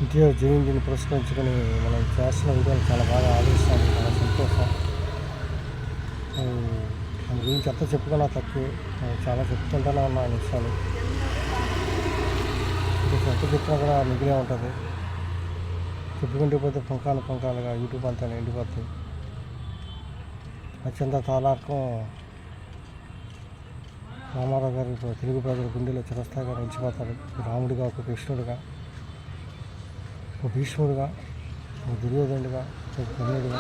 ఎన్టీఆర్ జయంతిని పురస్కరించుకొని మనం చేస్తున్న వీడియోలు చాలా బాగా ఆదరిస్తాను. చాలా సంతోషం. దాని గురించి ఎంత చెప్పుకున్నా తక్కువ. చాలా చెప్పుకుంటూనే ఉన్నా విషయాలు. ఎంత చెప్పినా కూడా మిగిలే ఉంటుంది. చెప్పుకుంటూ పోతే పుంకాలుగా యూట్యూబ్ అంతా నిండిపోతుంది. అత్యంత తాలార్కం రామారావు గారు తెలుగు ప్రజల గుండెలో చిరస్థాయిగా నిలిచిపోతాడు. రాముడిగా, ఒక కృష్ణుడిగా, ఒక భీష్ముడిగా, ఒక దుర్యోధనుడిగా, ఒక కర్ణుడిగా,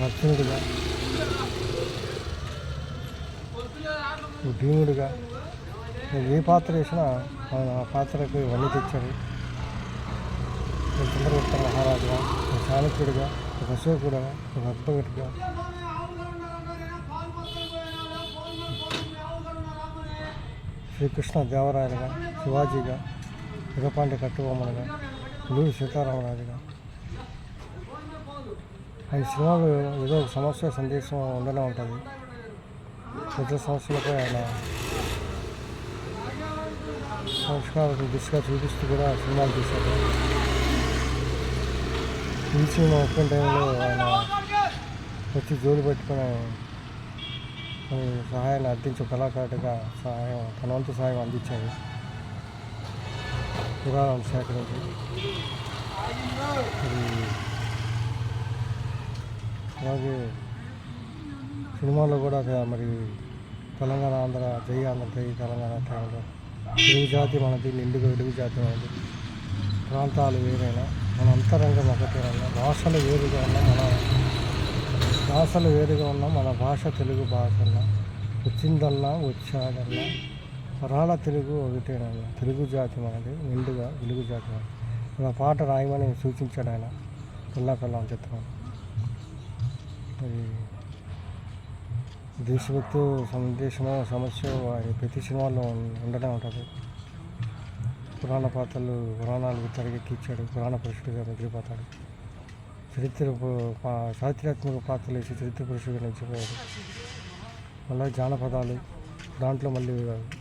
అర్జునుడిగా, భీముడిగా ఏ పాత్ర వేసినా ఆయన ఆ పాత్రకు ఇవన్నీ తెచ్చాడు. చంద్రగుప్త మహారాజుగా, ఒక చాణక్యుడిగా, ఒక అశోకుడిగా, ఒక అక్బరుడిగా, శ్రీకృష్ణ దేవరాయలుగా, శివాజీగా, వీరపాండ్య కట్టుబొమ్మలుగా, అల్లూరి సీతారామరాజుగా. ఆయన సినిమాలు ఏదో ఒక సమస్య సందేశం ఉండనే ఉంటుంది. ప్రజల సమస్యలపై ఆయన సంస్కారాన్ని దిశగా చూపిస్తూ కూడా సినిమాలు తీశారు. ఈ సినిమా ఒక్క టైంలో ఆయన వచ్చి జోలు పెట్టుకుని సహాయాన్ని అర్థించే కళాకారుడిగా తన వంతు సహాయం అందించారు. పురాణాలు సేకరించి అలాగే సినిమాల్లో కూడా మరి తెలంగాణ ఆంధ్ర జై తెలంగాణ టైంలో తెలుగు జాతి మనది, నిండుగా వెలుగు జాతి మనది. ప్రాంతాలు వేరైనా మన అంతరంగం ఒకటేనా, భాషలు వేరుగా ఉన్నా మన భాష తెలుగు భాషన్నా, వచ్చిందన్నా వచ్చాదన్నా పరాల తెలుగు ఒకటేనన్నా. తెలుగు జాతి మనది, నిండుగా వెలుగు జాతి మనది. ఆ పాట రాయమని సూచించాడు ఆయన పిల్లం చిత్రం. మరి దేశభక్తు సందేశమో సమస్య ప్రతి సినిమాలో ఉండనే ఉంటుంది. పురాణ పాత్రలు పురాణాలు తెరకెక్కించాడు. పురాణ పురుషుడిగా మిగిలిపోతాడు. చారిత్రాత్మక పాత్రలు వేసి చరిత్ర పురుషుడిగా నిలిచిపోయాడు. మళ్ళీ జానపదాలు దాంట్లో మళ్ళీ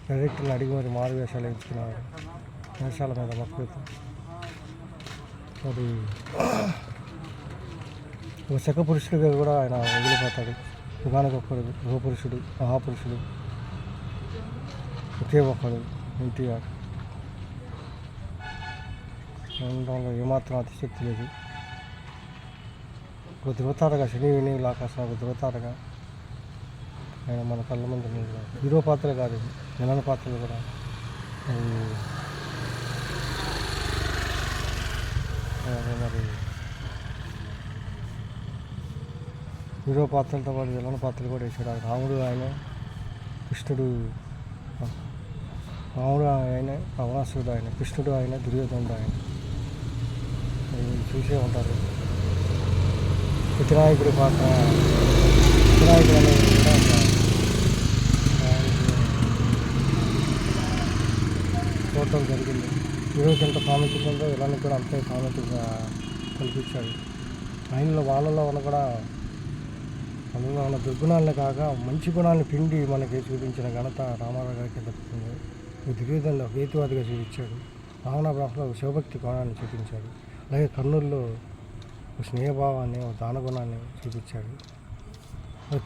డైరెక్టర్ని అడిగి మరి మారు వేషాలు వేయించుకున్నాడు. వేషాల మీద మక్కువ. మరి ఒక శక పురుషుడిగా కూడా ఆయన మిగిలిపోతాడు. యుగానికొక్కడు, యుగపురుషుడు, మహాపురుషుడు, ఒకే ఒక్కడు ఎన్టీఆర్. ఉండడంలో ఏమాత్రం అతిశక్తి లేదు. ఒక ధృవతారగా, శని వినీల ఆకాశం ఒక ధృవతారగా ఆయన మన కళ్ళ ముందు హీరో పాత్రలు కాదు, విలన్ పాత్రలు కూడా మరి హీరో పాత్రలతో పాటు విలన్ పాత్రలు కూడా వేసాడు. రాముడు ఆయన, కృష్ణుడు ఆయన, రావణాసురుడు ఆయన, కృష్ణుడు ఆయన, దుర్యోధనుడు ఆయన. చూసే ఉంటారు. వినాయకుడి పాత్ర, వినాయకుడు అనేది కూడా చూడటం జరిగింది. ఈరోజు ఎంత ప్రాముఖ్యత ఉందో విలన్కి కూడా అంతే ప్రాముఖ్యత కల్పించాడు. వాళ్ళలో ఉన్న కూడా అందులో ఉన్న దుర్గుణాలనే కాక మంచి గుణాలను పిండి మనకి చూపించిన ఘనత రామారావు గారికి దక్కుతుంది. దుర్యోధనుడు హేతువాదిగా చూపించాడు. రావణ బ్రహ్మలో శివభక్తి కోణాన్ని చూపించాడు. అలాగే కర్నూలులో ఒక స్నేహభావాన్ని, ఒక దానగుణాన్ని చూపించాడు.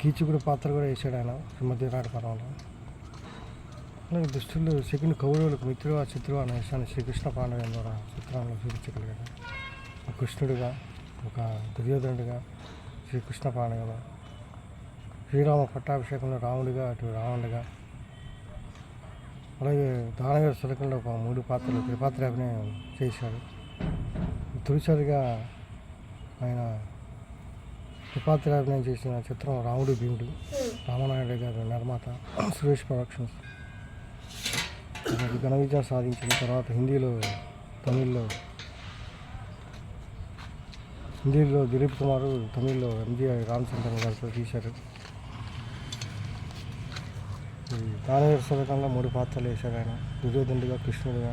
కీచకుడి పాత్ర కూడా వేసాడు ఆయన శ్రీమతి విరాట పర్వంలో. అలాగే దుష్టులు శకుని కౌరవులకు మిత్రుడు శత్రువు అనే విషయాన్ని శ్రీకృష్ణ పాండవ్యం ద్వారా చిత్రంలో చూపించగలిగాడు. ఒక కృష్ణుడిగా, ఒక దుర్యోధనుడిగా, శ్రీకృష్ణ పాండవుగా, శ్రీరామ పట్టాభిషేకంలో రాముడిగా, అటు రావణుడిగా. అలాగే దానవీర శతకంలో ఒక 3 పాత్రలు త్రిపాత్ర అభినయం చేశాడు. తొలిసారిగా ఆయన త్రిపాత్ర అభినయం చేసిన చిత్రం రాముడు భీముడు. రామనాయుడు గారు నిర్మాత, సురేష్ ప్రొడక్షన్స్. ఘన విజయం సాధించిన తర్వాత హిందీలో దిలీప్ కుమార్, తమిళ్లో ఎంజీ రామచంద్రన్ గారితో తీశారు. దానవీర శతకంలో 3 పాత్రలు వేశాడు ఆయన. దుర్యోధనుడిగా, కృష్ణుడిగా,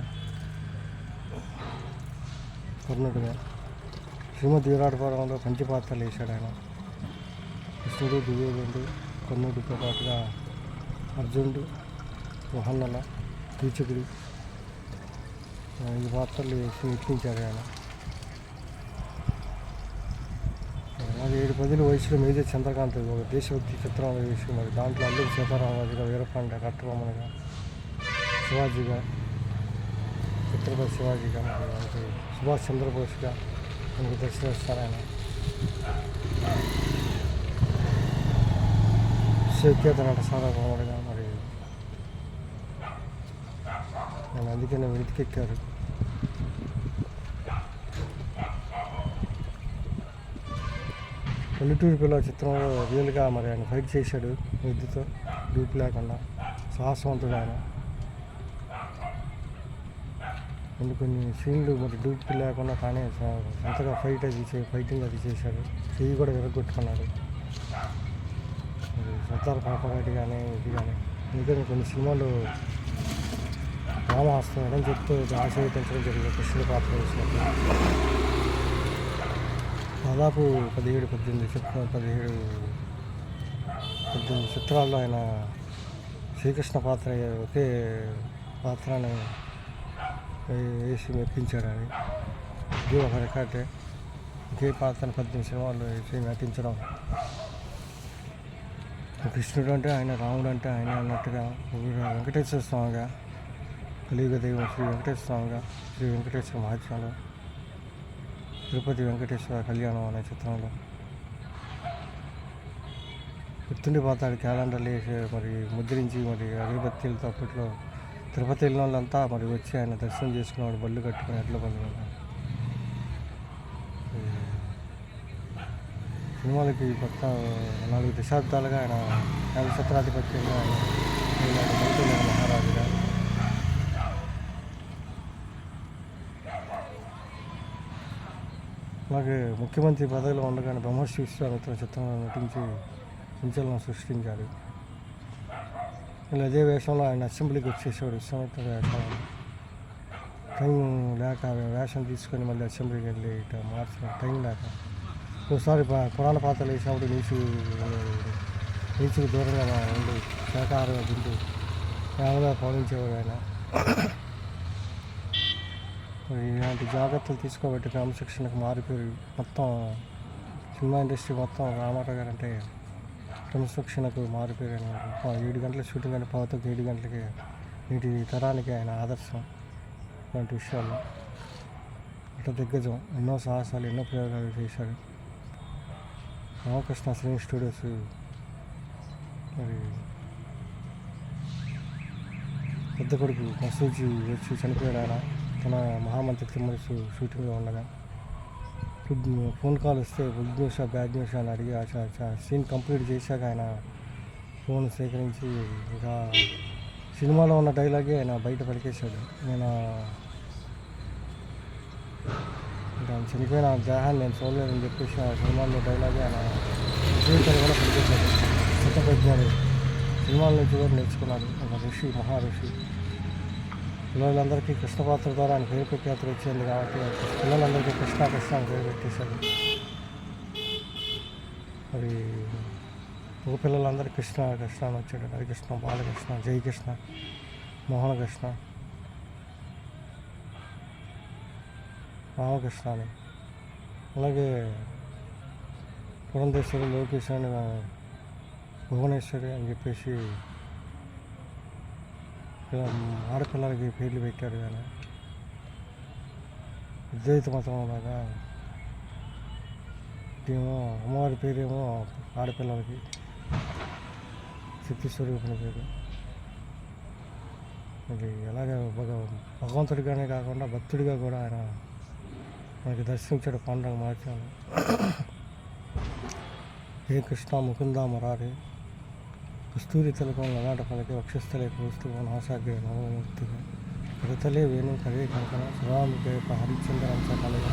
కర్ణుడిగా. శ్రీమతి విరాట పర్వంలో 5 పాత్రలు వేశాడు ఆయన. కృష్ణుడు, దుర్యోధనుడు, కర్ణుడితో పాటుగా అర్జునుడు, వహన్నల, కీచకుడు ఈ పాత్రలు వేసి ఎక్కించారు ఆయన. అలాగే 7-10 వయసులో మేజర్ చంద్రకాంత్ ఒక దేశభక్తి చిత్రంలో వేసి మరి దాంట్లో అల్లూరి సీతారామరాజుగా, వీరపాండ, కట్టబొమ్మగా, శివాజీగా, ఛత్రపతి శివాజీగా, మరి మనకి సుభాష్ చంద్రబోస్గా మనకి దర్శనమిస్తారు ఆయన. సుఖ్యాత నట సార్వభౌముడుగా మరి ఆయన అందుకనే వెతికెక్కారు. పల్లెటూరు పిల్ల చిత్రంలో రియల్గా మరి ఆయన ఫైట్ చేశాడు విద్యుతో, డూప్ లేకుండా. సాహసవంతుడు ఆయన. కొన్ని సీన్లు మరి డూప్ లేకుండా కానీ అంతగా ఫైటింగ్ అది చేశాడు. చెయ్యి కూడా విరగొట్టుకున్నాడు. సర్దార్ పాపగాటి కానీ ఇది కానీ ఎందుకంటే కొన్ని సినిమాలు రామహస్తం అని చెప్తూ ఆశీర్వదించడం జరిగింది. కృష్ణుడి పాత్ర వేసినప్పుడు దాదాపు 17-18 చిత్రాల్లో ఆయన శ్రీకృష్ణ పాత్ర ఒకే పాత్రని వేసి మెప్పించాడు. అని ఇది ఒక రికార్డే. ఒకే పాత్రను 18 సినిమాల్లో వేసి నటించడం. కృష్ణుడు అంటే ఆయన, రాముడు అంటే ఆయన అన్నట్టుగా, వెంకటేశ్వర స్వామిగా, కలియుగ దైవం శ్రీ వెంకటేశ్వర స్వామిగా, శ్రీ వెంకటేశ్వర మహాత్మ్యంలో, తిరుపతి వెంకటేశ్వర కళ్యాణం అనే చిత్రంలో గుర్తుండిపోతాడు. క్యాలెండర్లు వేసి మరి ముద్రించి మరి అగరబత్తీలతో అప్పట్లో తిరుపతి వెళ్ళిన వాళ్ళంతా మరి వచ్చి ఆయన దర్శనం చేసుకునేవాడు. బళ్ళు కట్టుకుని ఎట్ల బళ్ళు. సినిమాలకి కొత్త 4 దశాబ్దాలుగా ఆయన ఛత్రాధిపత్యంగా మహారాజుగా. అలాగే ముఖ్యమంత్రి పదవిలో ఉండగానే బ్రహ్మర్షి విశ్వామిత్ర చిత్రంలో నటించి సంచలనం సృష్టించాడు. ఇలా అదే వేషంలో ఆయన అసెంబ్లీకి వచ్చేసాడు. విశ్వామిత్ర వేషం టైం లేక వేషం తీసుకొని మళ్ళీ అసెంబ్లీకి వెళ్ళి ఇట మార్చిన టైం లేక ఒకసారి పురాణ పాత్రలు వేసినప్పుడు నీచుకు దూరంగా ఉండి శాఖాహారం తింటూ కేవలం పాలించేవాడు ఆయన. ఇలాంటి జాగ్రత్తలు తీసుకోబట్టి క్రమశిక్షణకు మారిపోయి మొత్తం సినిమా ఇండస్ట్రీ మొత్తం రామారావు గారు అంటే క్రమశిక్షణకు మారిపోయారు. 7 గంటల షూటింగ్ అంటే 7 గంటలకి నేటి తరానికి ఆయన ఆదర్శం. ఇలాంటి విషయాల్లో అట్లా దిగ్గజం. ఎన్నో సాహసాలు, ఎన్నో ప్రయోగాలు చేశాడు. రామకృష్ణ సినీ స్టూడియోస్ మరి పెద్ద కొడుకు మసూజీ వచ్చి చనిపోయాడు. ఆయన తన మహామంత్రి తిమ్మరసు షూటింగ్లో ఉండగా ఫోన్ కాల్ వస్తే గుడ్ న్యూస్ బ్యాడ్ న్యూస్ అని అడిగి సీన్ కంప్లీట్ చేశాక ఆయన ఫోన్ సేకరించి ఇంకా సినిమాలో ఉన్న డైలాగే ఆయన బయట పలికేశాడు. నేను చనిపోయిన దేహాన్ని నేను చూడలేదని చెప్పేసి ఆ సినిమాలో డైలాగే ఆయన జీవితాలు కూడా పలికేశాడు. చిత్తప్రజ్ఞాడు సినిమాల నుంచి కూడా నేర్చుకున్నాడు. ఒక ఋషి, మహారుషి. పిల్లలందరికీ కృష్ణ పాత్ర ద్వారా ఆయన పేరు ప్రఖ్యాతులు వచ్చింది కాబట్టి పిల్లలందరికీ కృష్ణ అని పేరు పెట్టేశాడు. మరి మగ పిల్లలందరికీ కృష్ణ అని వచ్చాడు. హరికృష్ణ, బాలకృష్ణ, జయకృష్ణ, మోహనకృష్ణ, రామకృష్ణ అని. అలాగే పురంధేశ్వరి, లోకేష్ అని, భువనేశ్వరి అని చెప్పేసి ఆడపిల్లలకి పేర్లు పెట్టారు. కానీ అద్వైత మతం లాగా ఏమో అమ్మవారి పేరేమో ఆడపిల్లలకి, శక్తి స్వరూపుని పేరు. అది ఎలాగ భగవంతుడిగానే కాకుండా భక్తుడిగా కూడా ఆయన మనకి దర్శించాడు పాండురంగ మహాత్మ్యంలో. హే కృష్ణ ముకుంద మురారి, కస్తూరి తిలకం లలాట పలకి, వక్షస్థలే కౌస్తుభం నాసాగ్రే నవమూర్తిగా, కరతలే వేణు కరే కంకణ, సురాంబికే హరిచంద్రంశ కలగా,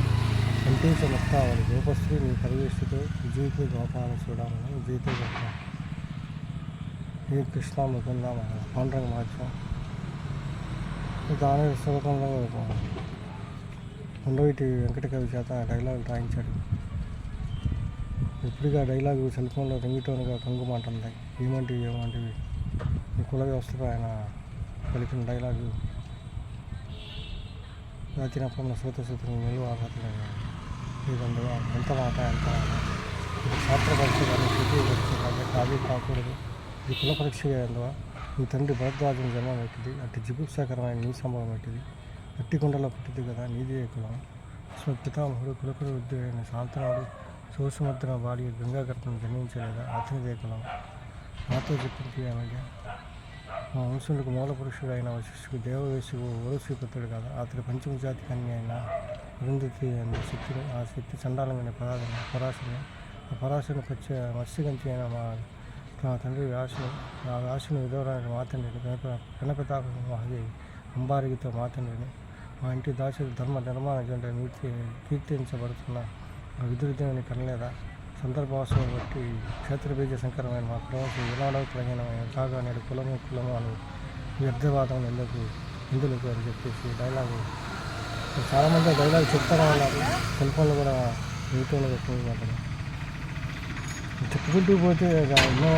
సంతోష ముక్తావళి గోపశ్రీ నీ పరివేష్టితో విజయతో గోపాల చూడాలని విజయతో గోపాల. హే కృష్ణ ముకుంద పాండురంగ మహాత్మ్యం. దాని శ్లోకంలో ఉండవిటి వెంకట కవి చేత డైలాగులు రాయించాడు. ఇప్పుడుగా డైలాగు సెల్ ఫోన్లో రింగిటోన్గా కంగుమంటుంది. ఏమంటివి నీ కుల వ్యవస్థపై ఆయన పలికిన డైలాగు దాచినప్పుడు సూత్రం నిలువ లేదందుగా ఎంత మాట ఎంత ఇది శాస్త్ర పరీక్ష కానీ ద్వితీయ పరీక్ష కానీ ఖాళీ కాకూడదు. ఇది కుల పరీక్షగా ఎందువా నీ తండ్రి భరద్వాజం జన్మం పెట్టింది అట్టి జిగుప్సాకరమైన నీ సంభవం పెట్టింది అట్టి కుండలో పుట్టింది కదా నీదే కులం. పితామహుడు కులకుల వృద్ధుడైన శాంతనుడు సోసుమద్ర భార్య గంగాగర్భం జన్మించలేదా అతనిదే కులం. నాతో చెప్పింది ఆమె మా వంశులకు మూల పురుషుడు అయిన వశిష్ఠుడు దేవవేశుడు ఓరసీపుత్రుడు కదా అతడి పంచమ జాతి కన్య అయిన అరుంధతి అనే శక్తిని ఆ శక్తి చండాలమైన పరాశని ఆ పరాశని మత్స్యగంచి అయిన మా తండ్రి వ్యాసుని ఆ వ్యాసుని విధవరాని మా తండ్రిని గణపతాప మహాదేవి అంబారిగితో మా తండ్రిని మా ఇంటి దాసుడు ధర్మ నిర్మాణ జంట కీర్తించబడుతున్న ఆ విదురుదేవుని కనలేదా. సందర్భావసరం బట్టి క్షేత్రబీజ శంకరమైన మా కులం వినాడకు తగినమైన కాగా నేడు కులము అని వ్యర్థవాదం ఎందుకు అని చెప్పేసి డైలాగు చాలామంది డైలాగ్ చెప్తారా ఉన్నారు. సెల్ ఫోన్లో కూడా యూట్యూబ్లో పెట్టుకుంటున్నారు. చెప్పుకుంటూ పోతే ఎన్నో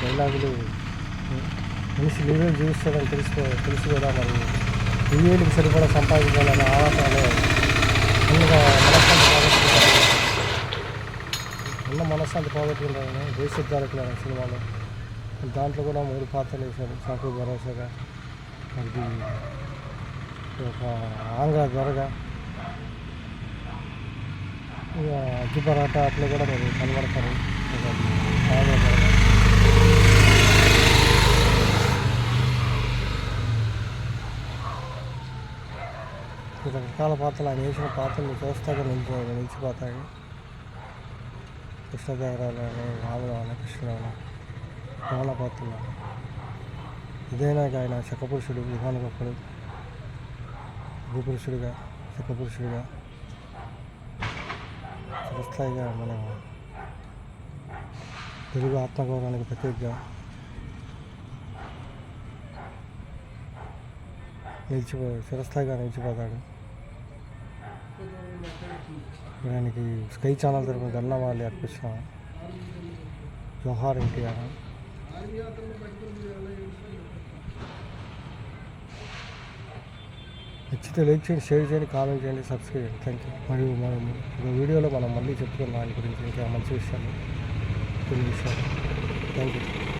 డైలాగులు మనిషి లీవే జీవిస్తాడని తెలుసు కూడా మరి ఇండియాకి సరిపడా సంపాదించాలని ఆలోచనలో మనశ్శాంతి పోగొట్టుకుంటాను. దేశోద్ధారకులు అనే సినిమాలో దాంట్లో కూడా 3 పాత్రలు వేశారు. సాకు భరోసాగా అది ఒక ఆంధ్ర త్వరగా ఇక అగ్గి పరాట అట్లా కూడా మీరు కనబడతారు. ఆంధ్ర త్వరగా రకరకాల పాత్రలు ఆయన వేసిన పాత్రలు చూస్తాగా నిలిచిపోతాయి. కృష్ణదేవరాయలు అని రాములు అని కృష్ణరావు రావణ పాత్రలు ఇదైనా ఆయన శకపురుషుడు విధానగొప్పడు భూపురుషుడిగా శకపురుషుడిగా చిరస్థాయిగా మన తెలుగు ఆత్మగౌరవానికి ప్రత్యేకంగా చిరస్థాయిగా నిలిచిపోతాడు. దానికి స్కై ఛానల్ తరపున ధన్యవాదాలు అర్పిస్తున్నాం. జోహార్ ఎన్టీఆర్. నచ్చితే లైక్ చేయండి, షేర్ చేయండి, కామెంట్ చేయండి, సబ్స్క్రైబ్ చేయండి. Thank you. మరియు మనం ఒక వీడియోలో మనం మళ్ళీ చెప్పుకున్నాం దాని గురించి ఇంకా మంచి విషయాలు కొన్ని విషయాలు. Thank you.